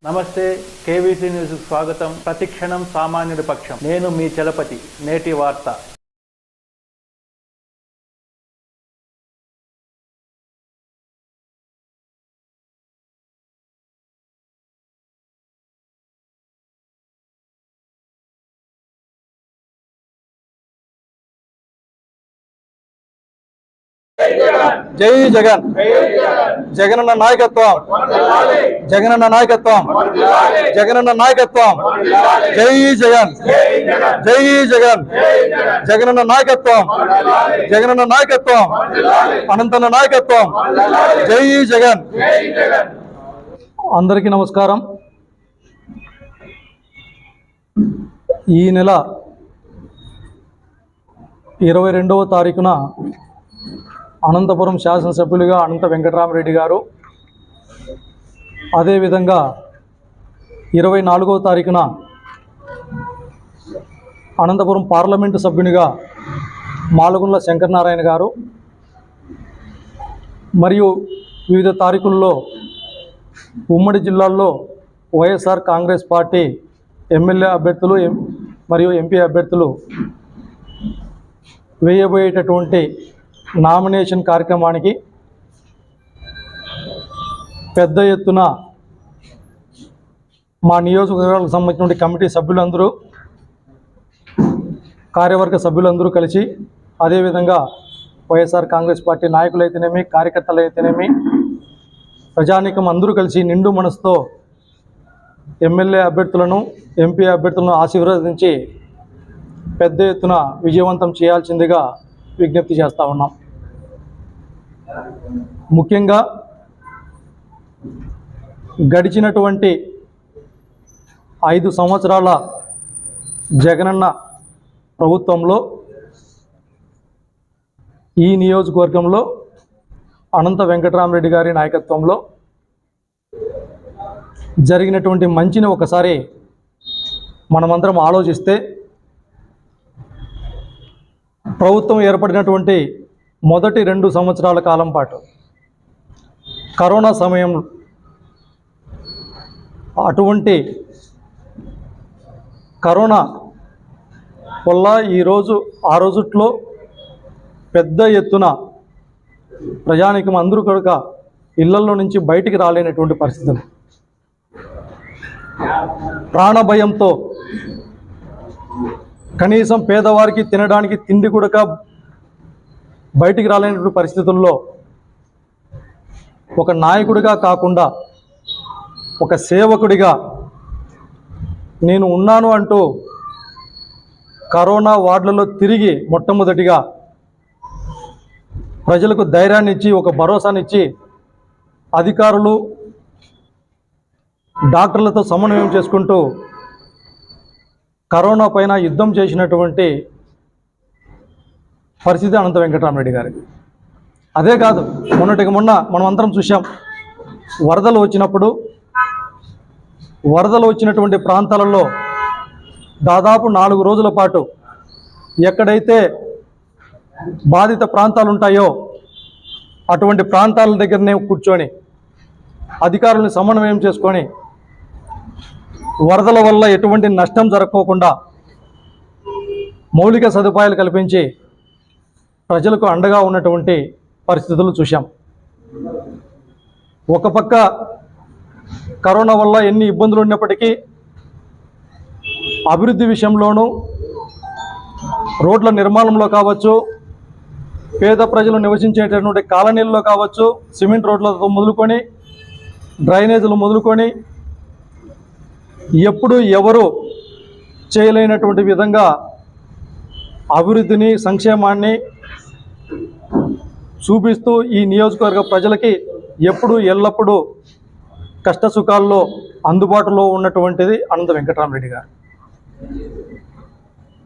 నమస్తే, KVC news స్వాగతం. ప్రతిక్షణం సామాన్యుడి పక్షం. నేను మీ చలపతి. నేటి వార్త. జై జగన్. జగనన్న నాయకత్వం, జగనన్న నాయకత్వం, జగనన్న నాయకత్వం. జై జగన్, జై జగన్, జగనన్న నాయకత్వం, జగనన్న నాయకత్వం, అనంతన్న నాయకత్వం. జై జగన్. అందరికీ నమస్కారం. ఈ నెల 22వ తారీఖున అనంతపురం శాసనసభ్యులుగా అనంత వెంకటరామరెడ్డి గారు, అదేవిధంగా 24వ తారీఖున అనంతపురం పార్లమెంటు సభ్యునిగా మాలగుండ్ల శంకరనారాయణ గారు, మరియు వివిధ తారీఖుల్లో ఉమ్మడి జిల్లాల్లో వైఎస్ఆర్ కాంగ్రెస్ పార్టీ ఎమ్మెల్యే అభ్యర్థులు మరియు ఎంపీ అభ్యర్థులు వేయబోయేటటువంటి నామినేషన్ కార్యక్రమానికి పెద్ద ఎత్తున మా నియోజకవర్గాలకు సంబంధించిన కమిటీ సభ్యులందరూ, కార్యవర్గ సభ్యులందరూ కలిసి, అదేవిధంగా వైఎస్ఆర్ కాంగ్రెస్ పార్టీ నాయకులైతేనేమి, కార్యకర్తలైతేనేమి, ప్రజానీకం అందరూ కలిసి నిండు మనసుతో ఎమ్మెల్యే అభ్యర్థులను, ఎంపీ అభ్యర్థులను ఆశీర్వదించి పెద్ద ఎత్తున విజయవంతం చేయాల్సిందిగా విజ్ఞప్తి చేస్తూ ఉన్నాం. ముఖ్యంగా గడిచినటువంటి 5 సంవత్సరాల జగనన్న ప్రభుత్వంలో ఈ నియోజకవర్గంలో అనంత వెంకటరామరెడ్డి గారి నాయకత్వంలో జరిగినటువంటి మంచిని ఒకసారి మనమందరం ఆలోచిస్తే, ప్రభుత్వం ఏర్పడినటువంటి మొదటి 2 సంవత్సరాల కాలం పాటు కరోనా సమయం, అటువంటి కరోనా వల్ల ఆ రోజుట్లో పెద్ద ఎత్తున ప్రజానీకం అందరూ కూడా ఇళ్లల్లో నుంచి బయటికి రాలేనటువంటి పరిస్థితులు, ప్రాణభయంతో కనీసం పేదవారికి తినడానికి తిండి కూడా బయటికి రాలేనటువంటి పరిస్థితుల్లో ఒక నాయకుడిగా కాకుండా ఒక సేవకుడిగా నేను ఉన్నాను అంటూ కరోనా వార్డులలో తిరిగి మొట్టమొదటిగా ప్రజలకు ధైర్యాన్ని ఇచ్చి, ఒక భరోసానిచ్చి, అధికారులు డాక్టర్లతో సమన్వయం చేసుకుంటూ కరోనా పైన యుద్ధం చేసినటువంటి పరిస్థితి అనంత వెంకటరామరెడ్డి గారికి. అదే కాదు, మొన్నటికి మొన్న మనం అందరం చూసాం, వరదలు వచ్చినటువంటి ప్రాంతాలలో దాదాపు 4 రోజుల పాటు ఎక్కడైతే బాధిత ప్రాంతాలు ఉంటాయో అటువంటి ప్రాంతాల దగ్గరనే కూర్చొని అధికారులను సమన్వయం చేసుకొని వరదల వల్ల ఎటువంటి నష్టం జరగకోకుండా మౌలిక సదుపాయాలు కల్పించి ప్రజలకు అండగా ఉన్నటువంటి పరిస్థితులు చూశాం. ఒక పక్క కరోనా వల్ల ఎన్ని ఇబ్బందులు ఉన్నప్పటికీ అభివృద్ధి విషయంలోనూ, రోడ్ల నిర్మాణంలో కావచ్చు, పేద ప్రజలు నివసించేటటువంటి కాలనీల్లో కావచ్చు, సిమెంట్ రోడ్లతో మొదలుకొని డ్రైనేజీలు మొదలుకొని ఎప్పుడు ఎవరు చేయలేనటువంటి విధంగా అభివృద్ధిని, సంక్షేమాన్ని చూపిస్తూ ఈ నియోజకవర్గ ప్రజలకి ఎప్పుడు ఎల్లప్పుడూ కష్టసుఖాల్లో అందుబాటులో ఉన్నటువంటిది అనంత వెంకటరామరెడ్డి గారు.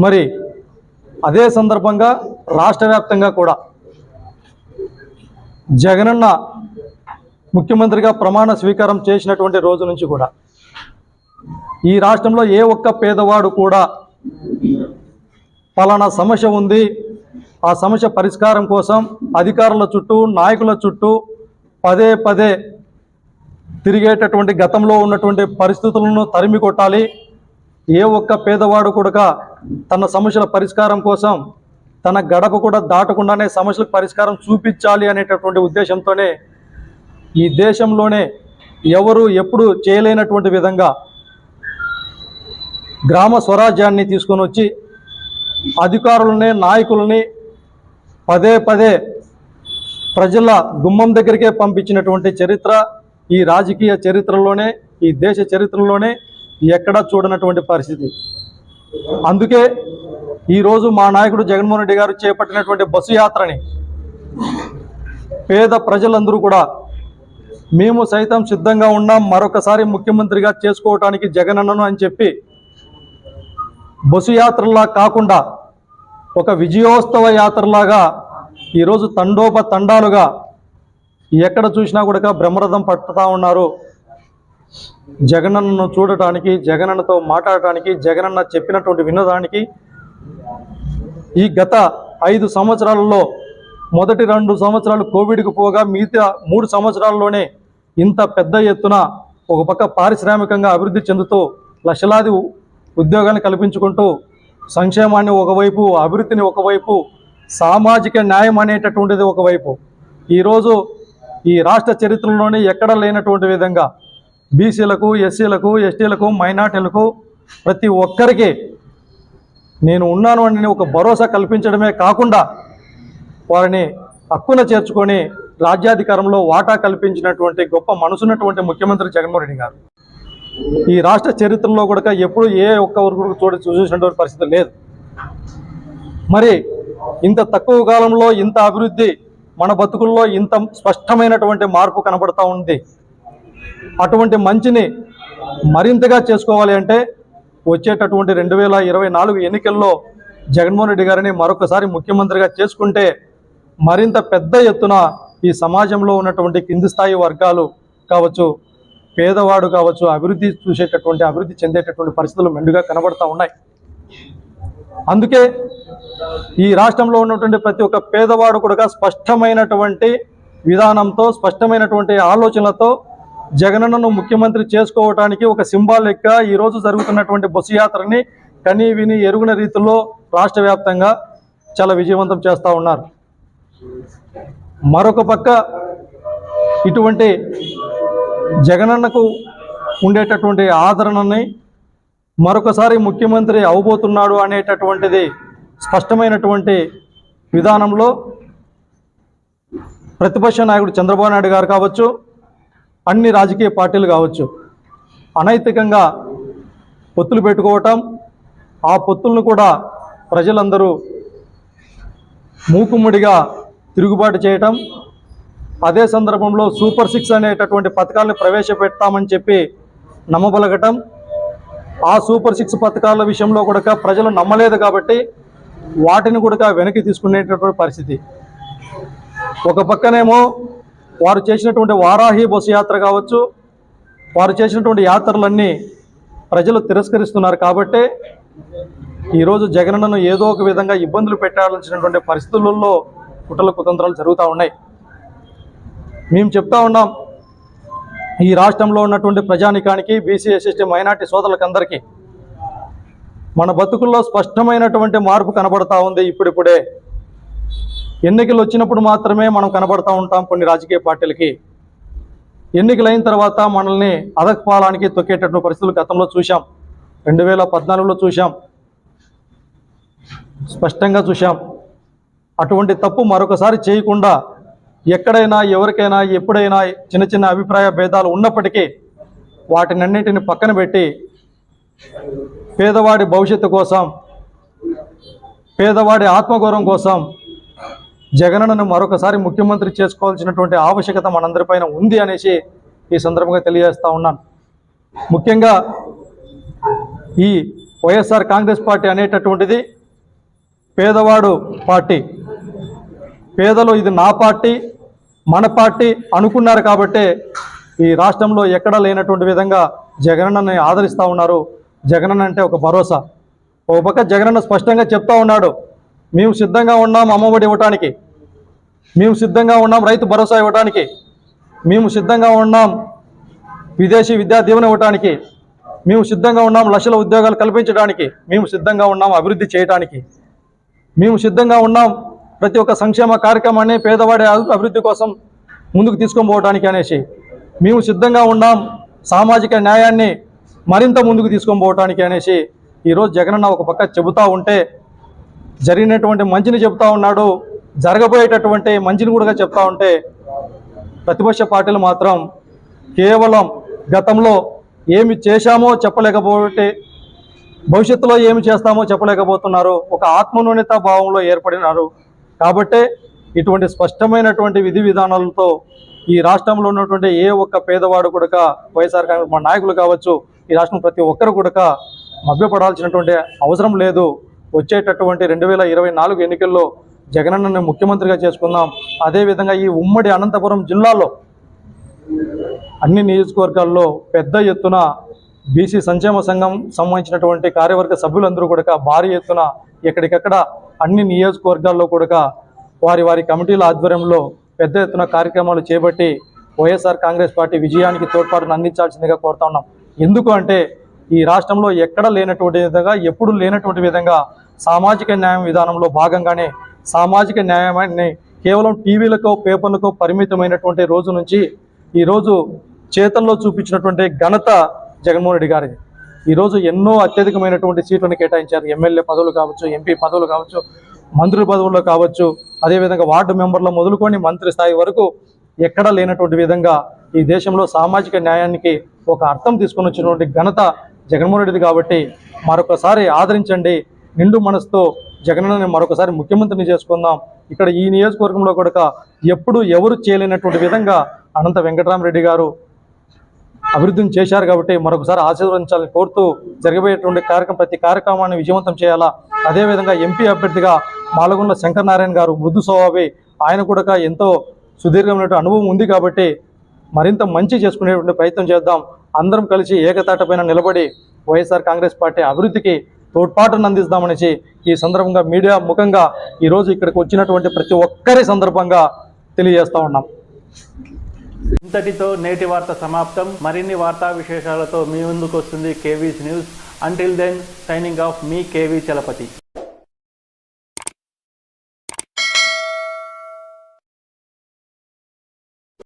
మరి అదే సందర్భంగా రాష్ట్ర వ్యాప్తంగా కూడా జగనన్న ముఖ్యమంత్రిగా ప్రమాణ స్వీకారం చేసినటువంటి రోజు నుంచి కూడా ఈ రాష్ట్రంలో ఏ ఒక్క పేదవాడు కూడా పలానా సమస్య ఉంది, ఆ సమస్య పరిష్కారం కోసం అధికారుల చుట్టూ, నాయకుల చుట్టూ పదే తిరిగేటటువంటి గతంలో ఉన్నటువంటి పరిస్థితులను తరిమి కొట్టాలి. ఏ ఒక్క పేదవాడు కూడా తన సమస్యల పరిష్కారం కోసం తన గడప కూడా దాటకుండానే సమస్యలకు పరిష్కారం చూపించాలి అనేటటువంటి ఉద్దేశంతోనే ఈ దేశంలోనే ఎవరు ఎప్పుడు చేయలేనటువంటి విధంగా గ్రామ స్వరాజ్యాన్ని తీసుకొని వచ్చి అధికారులని నాయకులని పదే పదే ప్రజల గుమ్మం దగ్గరికే పంపించినటువంటి చరిత్ర ఈ రాజకీయ చరిత్రలోనే, ఈ దేశ చరిత్రలోనే ఎక్కడా చూడనటువంటి పరిస్థితి. అందుకే ఈరోజు మా నాయకుడు జగన్మోహన్ రెడ్డి గారు చేపట్టినటువంటి బస్సు యాత్రని పేద ప్రజలందరూ కూడా మేము సైతం సిద్ధంగా ఉన్నాం మరొకసారి ముఖ్యమంత్రిగా చేసుకోవటానికి జగనన్నను అని చెప్పి బస్సు యాత్రలా కాకుండా ఒక విజయోత్సవ యాత్రలాగా ఈరోజు తండోపతండాలుగా ఎక్కడ చూసినా కూడా బ్రహ్మరథం పట్టుతా ఉన్నారు. జగనన్నను చూడటానికి, జగనన్నతో మాట్లాడటానికి, జగనన్న చెప్పినటువంటి వినడానికి. ఈ గత 5 సంవత్సరాలలో మొదటి 2 సంవత్సరాలు కోవిడ్కి పోగా మిగతా 3 సంవత్సరాల్లోనే ఇంత పెద్ద ఎత్తున ఒక పక్క పారిశ్రామికంగా అభివృద్ధి చెందుతూ లక్షలాది ఉద్యోగాన్ని కల్పించుకుంటూ సంక్షేమాన్ని ఒకవైపు, అభివృద్ధిని ఒకవైపు, సామాజిక న్యాయం అనేటటువంటిది ఒకవైపు ఈరోజు ఈ రాష్ట్ర చరిత్రలోనే ఎక్కడ లేనటువంటి విధంగా బీసీలకు, ఎస్సీలకు, ఎస్టీలకు, మైనార్టీలకు ప్రతి ఒక్కరికి నేను ఉన్నాను అని ఒక భరోసా కల్పించడమే కాకుండా వారిని హక్కున చేర్చుకొని రాజ్యాధికారంలో వాటా కల్పించినటువంటి గొప్ప మనసున్నటువంటి ముఖ్యమంత్రి జగన్మోహన్ రెడ్డి గారు. ఈ రాష్ట్ర చరిత్రలో కూడా ఎప్పుడు ఏ ఒక్కరు చూసినటువంటి పరిస్థితి లేదు. మరి ఇంత తక్కువ కాలంలో ఇంత అభివృద్ధి, మన బతుకుల్లో ఇంత స్పష్టమైనటువంటి మార్పు కనబడతా ఉంది. అటువంటి మంచిని మరింతగా చేసుకోవాలి అంటే వచ్చేటటువంటి 2024 ఎన్నికల్లో జగన్మోహన్ రెడ్డి గారిని మరొకసారి ముఖ్యమంత్రిగా చేసుకుంటే మరింత పెద్ద ఎత్తున ఈ సమాజంలో ఉన్నటువంటి కింది స్థాయి వర్గాలు కావచ్చు, పేదవాడు కావచ్చు, అభివృద్ధి చెందేటటువంటి పరిస్థితులు మెండుగా కనబడతా ఉన్నాయి. అందుకే ఈ రాష్ట్రంలో ఉన్నటువంటి ప్రతి ఒక్క పేదవాడు కూడా స్పష్టమైనటువంటి విధానంతో, స్పష్టమైనటువంటి ఆలోచనలతో జగనన్నను ముఖ్యమంత్రి చేసుకోవటానికి ఒక సింబాలిక్గా ఈరోజు జరుగుతున్నటువంటి బస్సు యాత్రని కనీ విని ఎరుగిన రీతిలో రాష్ట్ర వ్యాప్తంగా చాలా విజయవంతం చేస్తూ ఉన్నారు. మరొక పక్క ఇటువంటి జగనన్నకు ఉండేటటువంటి ఆదరణని మరొకసారి ముఖ్యమంత్రి అవబోతున్నాడు అనేటటువంటిది స్పష్టమైనటువంటి విధానంలో ప్రతిపక్ష నాయకుడు చంద్రబాబు నాయుడు గారు కావచ్చు, అన్ని రాజకీయ పార్టీలు కావచ్చు, అనైతికంగా పొత్తులు పెట్టుకోవటం, ఆ పొత్తులను కూడా ప్రజలందరూ మూకుమ్మడిగా తిరుగుబాటు చేయటం, అదే సందర్భంలో సూపర్ 6 అనేటటువంటి పథకాలను ప్రవేశపెడతామని చెప్పి నమ్మబలగటం, ఆ సూపర్ 6 పథకాల విషయంలో కూడా ప్రజలు నమ్మలేదు కాబట్టి వాటిని కూడా వెనక్కి తీసుకునేటటువంటి పరిస్థితి. ఒక పక్కనేమో వారు చేసినటువంటి వారాహి బస్సు యాత్ర కావచ్చు, వారు చేసినటువంటి యాత్రలన్నీ ప్రజలు తిరస్కరిస్తున్నారు కాబట్టి ఈరోజు జగనన్నను ఏదో ఒక విధంగా ఇబ్బందులు పెట్టాల్సినటువంటి పరిస్థితులలో కుట్రల కుతంత్రాలు జరుగుతూ ఉన్నాయి. మేము చెప్తా ఉన్నాం, ఈ రాష్ట్రంలో ఉన్నటువంటి ప్రజానికానికి, బీసీ, ఎస్సీ, మైనార్టీ సోదరులకందరికీ మన బతుకుల్లో స్పష్టమైనటువంటి మార్పు కనబడతా ఉంది. ఇప్పుడిప్పుడే ఎన్నికలు వచ్చినప్పుడు మాత్రమే మనం కనబడతా ఉంటాం. కొన్ని రాజకీయ పార్టీలకి ఎన్నికలు అయిన తర్వాత మనల్ని అధపాలానికి తొక్కేటటువంటి పరిస్థితులు గతంలో చూసాం. 2014లో చూసాం, స్పష్టంగా చూసాం. అటువంటి తప్పు మరొకసారి చేయకుండా ఎక్కడైనా, ఎవరికైనా, ఎప్పుడైనా చిన్న చిన్న అభిప్రాయ భేదాలు ఉన్నప్పటికీ వాటినన్నింటిని పక్కన పెట్టి పేదవాడి భవిష్యత్తు కోసం, పేదవాడి ఆత్మగౌరవం కోసం జగనన్నను మరొకసారి ముఖ్యమంత్రి చేసుకోవాల్సినటువంటి ఆవశ్యకత మనందరిపైన ఉంది అనేసి ఈ సందర్భంగా తెలియజేస్తూ ఉన్నాను. ముఖ్యంగా ఈ వైఎస్ఆర్ కాంగ్రెస్ పార్టీ అనేటటువంటిది పేదవాడు పార్టీ. పేదలు ఇది నా పార్టీ, మన పార్టీ అనుకున్నారు కాబట్టి ఈ రాష్ట్రంలో ఎక్కడా లేనటువంటి విధంగా జగనన్నని ఆదరిస్తూ ఉన్నారు. జగనన్న అంటే ఒక భరోసా. ఒక పక్క జగనన్న స్పష్టంగా చెప్తా ఉన్నాడు, మేము సిద్ధంగా ఉన్నాం అమ్మఒడి ఇవ్వటానికి, మేము సిద్ధంగా ఉన్నాం రైతు భరోసా ఇవ్వడానికి, మేము సిద్ధంగా ఉన్నాం విదేశీ విద్యా దీవెన ఇవ్వడానికి మేము సిద్ధంగా ఉన్నాం, లక్షల ఉద్యోగాలు కల్పించడానికి మేము సిద్ధంగా ఉన్నాం, అభివృద్ధి చేయడానికి మేము సిద్ధంగా ఉన్నాం, ప్రతి ఒక్క సంక్షేమ కార్యక్రమాన్ని పేదవాడి అభివృద్ధి కోసం ముందుకు తీసుకొని పోవడానికి అనేసి మేము సిద్ధంగా ఉన్నాం, సామాజిక న్యాయాన్ని మరింత ముందుకు తీసుకొని పోవడానికి అనేసి ఈరోజు జగనన్న ఒక పక్క చెబుతూ ఉంటే, జరిగినటువంటి మంచిని చెబుతూ ఉన్నాడు, జరగబోయేటటువంటి మంచిని కూడా చెప్తా ఉంటే ప్రతిపక్ష పార్టీలు మాత్రం కేవలం గతంలో ఏమి చేశామో చెప్పలేకపోతే భవిష్యత్తులో ఏమి చేస్తామో చెప్పలేకపోతున్నారు, ఒక ఆత్మన్యూనత భావంలో ఏర్పడినారు. కాబట్టే ఇటువంటి స్పష్టమైనటువంటి విధి విధానాలతో ఈ రాష్ట్రంలో ఉన్నటువంటి ఏ ఒక్క పేదవాడు కూడా వైఎస్ఆర్ కాంగ్రెస్ మా నాయకులు కావచ్చు, ఈ రాష్ట్రం ప్రతి ఒక్కరు కూడా మభ్యపడాల్సినటువంటి అవసరం లేదు. వచ్చేటటువంటి 2024 ఎన్నికల్లో జగనన్నని ముఖ్యమంత్రిగా చేసుకుందాం. అదేవిధంగా ఈ ఉమ్మడి అనంతపురం జిల్లాలో అన్ని నియోజకవర్గాల్లో పెద్ద ఎత్తున బీసీ సంక్షేమ సంఘం సంబంధించినటువంటి కార్యవర్గ సభ్యులందరూ కూడా భారీ ఎత్తున ఎక్కడికక్కడ అన్ని నియోజకవర్గాల్లో కూడా వారి కమిటీల ఆధ్వర్యంలో పెద్ద ఎత్తున కార్యక్రమాలు చేపట్టి వైఎస్ఆర్ కాంగ్రెస్ పార్టీ విజయానికి తోడ్పాటును అందించాల్సిందిగా కోరుతా ఉన్నాం. ఎందుకు అంటే ఈ రాష్ట్రంలో ఎక్కడ లేనటువంటి విధంగా, ఎప్పుడు లేనటువంటి విధంగా సామాజిక న్యాయం విధానంలో భాగంగానే సామాజిక న్యాయాన్ని కేవలం టీవీలకో పేపర్లకో పరిమితమైనటువంటి రోజు నుంచి ఈరోజు చేతల్లో చూపించినటువంటి ఘనత జగన్మోహన్ రెడ్డి గారిది. ఈరోజు ఎన్నో అత్యధికమైనటువంటి సీట్లను కేటాయించారు. ఎమ్మెల్యే పదవులు కావచ్చు, ఎంపీ పదవులు కావచ్చు, మంత్రుల పదవుల్లో కావచ్చు, అదేవిధంగా వార్డు మెంబర్లు మొదలుకొని మంత్రి స్థాయి వరకు ఎక్కడా లేనటువంటి విధంగా ఈ దేశంలో సామాజిక న్యాయానికి ఒక అర్థం తీసుకొని వచ్చినటువంటి ఘనత జగన్మోహన్ రెడ్డిది. కాబట్టి మరొకసారి ఆదరించండి, నిండు మనసుతో జగనన్నని మరొకసారి ముఖ్యమంత్రిని చేసుకుందాం. ఇక్కడ ఈ నియోజకవర్గంలో కూడా ఎప్పుడు ఎవరు చేయలేనటువంటి విధంగా అనంత వెంకటరామరెడ్డి గారు అభివృద్ధిని చేశారు. కాబట్టి మరొకసారి ఆశీర్వదించాలని కోరుతూ జరగబోయేటువంటి ప్రతి కార్యక్రమాన్ని విజయవంతం చేయాలా. అదేవిధంగా ఎంపీ అభ్యర్థిగా మాలగుండ్ల శంకర్ నారాయణ గారు మృదు స్వభావి, ఆయన కూడా ఎంతో సుదీర్ఘమైనటువంటి అనుభవం ఉంది. కాబట్టి మరింత మంచి చేసుకునేటువంటి ప్రయత్నం చేద్దాం. అందరం కలిసి ఏకతాటపైన నిలబడి వైఎస్ఆర్ కాంగ్రెస్ పార్టీ అభివృద్ధికి తోడ్పాటును అందిస్తామనేసి ఈ సందర్భంగా మీడియా ముఖంగా ఈరోజు ఇక్కడికి వచ్చినటువంటి ప్రతి ఒక్కరి సందర్భంగా తెలియజేస్తూ ఉన్నాం. ఇంతటితో నేటి వార్త సమాప్తం. మరిన్ని వార్తా విశేషాలతో మీ ముందుకు వస్తుంది KV's news. Until then signing off మీ కేవీ చలపతి.